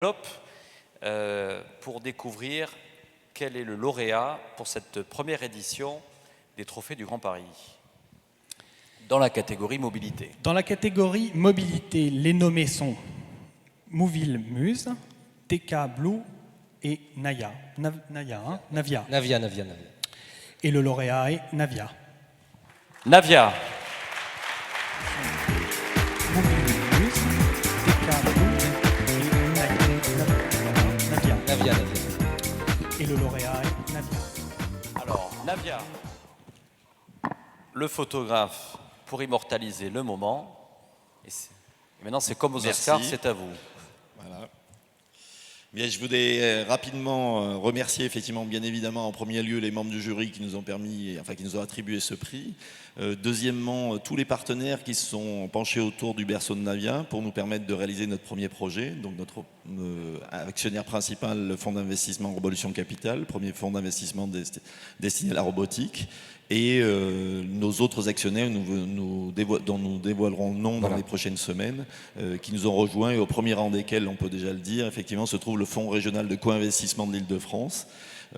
enveloppe pour découvrir quel est le lauréat pour cette première édition des Trophées du Grand Paris dans la catégorie mobilité. Dans la catégorie mobilité, les nommés sont Mouville Muse, TK Blue et Navia. Navia. Et le lauréat est Navia. Navia. Mouville Muse, TK Blue et Navia. Et le lauréat est Navia. Alors, Navia, le photographe pour immortaliser le moment. Et maintenant, c'est comme aux Oscars, c'est à vous. Voilà. Bien, je voudrais rapidement remercier effectivement, bien évidemment, en premier lieu les membres du jury qui nous ont permis, qui nous ont attribué ce prix. Deuxièmement, tous les partenaires qui se sont penchés autour du berceau de Navia pour nous permettre de réaliser notre premier projet. Donc notre actionnaire principal, le fonds d'investissement Revolution Capital, premier fonds d'investissement destiné à la robotique. Et nos autres actionnaires dont nous dévoilerons le nom dans les prochaines semaines, qui nous ont rejoints, et au premier rang desquels, on peut déjà le dire, effectivement, se trouve le Fonds régional de co-investissement de l'Île-de-France,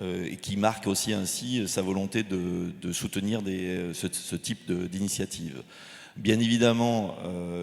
et qui marque aussi ainsi sa volonté de soutenir ce type d'initiative. Bien évidemment,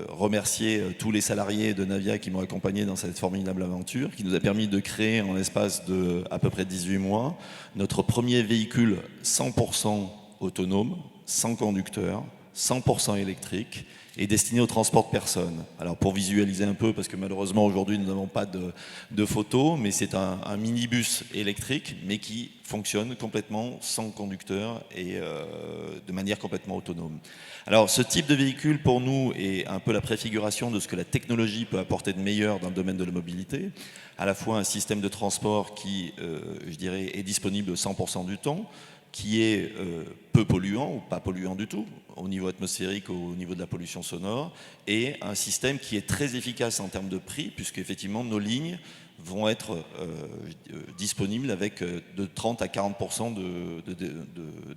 remercier tous les salariés de Navia qui m'ont accompagné dans cette formidable aventure, qui nous a permis de créer en l'espace de à peu près 18 mois notre premier véhicule 100% autonome, sans conducteur, 100% électrique et destiné au transport de personnes. Alors pour visualiser un peu, parce que malheureusement aujourd'hui nous n'avons pas de photos, mais c'est un minibus électrique, mais qui fonctionne complètement sans conducteur et de manière complètement autonome. Alors ce type de véhicule pour nous est un peu la préfiguration de ce que la technologie peut apporter de meilleur dans le domaine de la mobilité, à la fois un système de transport qui, je dirais, est disponible 100% du temps, qui est peu polluant ou pas polluant du tout au niveau atmosphérique, au niveau de la pollution sonore, et un système qui est très efficace en termes de prix, puisque effectivement nos lignes vont être disponibles avec de 30 à 40%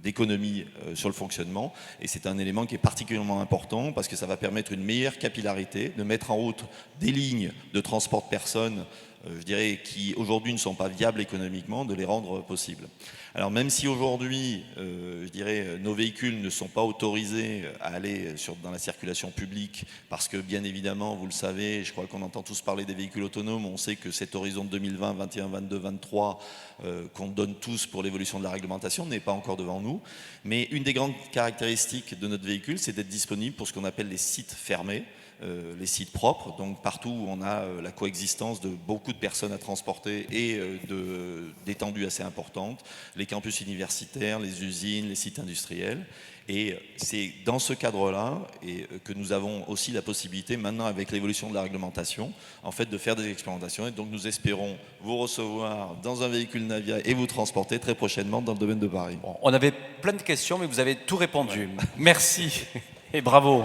d'économie sur le fonctionnement, et c'est un élément qui est particulièrement important parce que ça va permettre une meilleure capillarité, de mettre en route des lignes de transport de personnes, je dirais, qui aujourd'hui ne sont pas viables économiquement, de les rendre possibles. Alors même si aujourd'hui, je dirais, nos véhicules ne sont pas autorisés à aller dans la circulation publique, parce que bien évidemment, vous le savez, je crois qu'on entend tous parler des véhicules autonomes, on sait que cet horizon de 2020, 21, 22, 23, qu'on donne tous pour l'évolution de la réglementation, n'est pas encore devant nous. Mais une des grandes caractéristiques de notre véhicule, c'est d'être disponible pour ce qu'on appelle les sites fermés, les sites propres, donc partout où on a la coexistence de beaucoup de personnes à transporter et d'étendues assez importantes, les campus universitaires, les usines, les sites industriels. Et c'est dans ce cadre-là que nous avons aussi la possibilité, maintenant avec l'évolution de la réglementation, en fait, de faire des expérimentations. Et donc nous espérons vous recevoir dans un véhicule Navia et vous transporter très prochainement dans le domaine de Paris. Bon, on avait plein de questions, mais vous avez tout répondu. Ouais. Merci et bravo.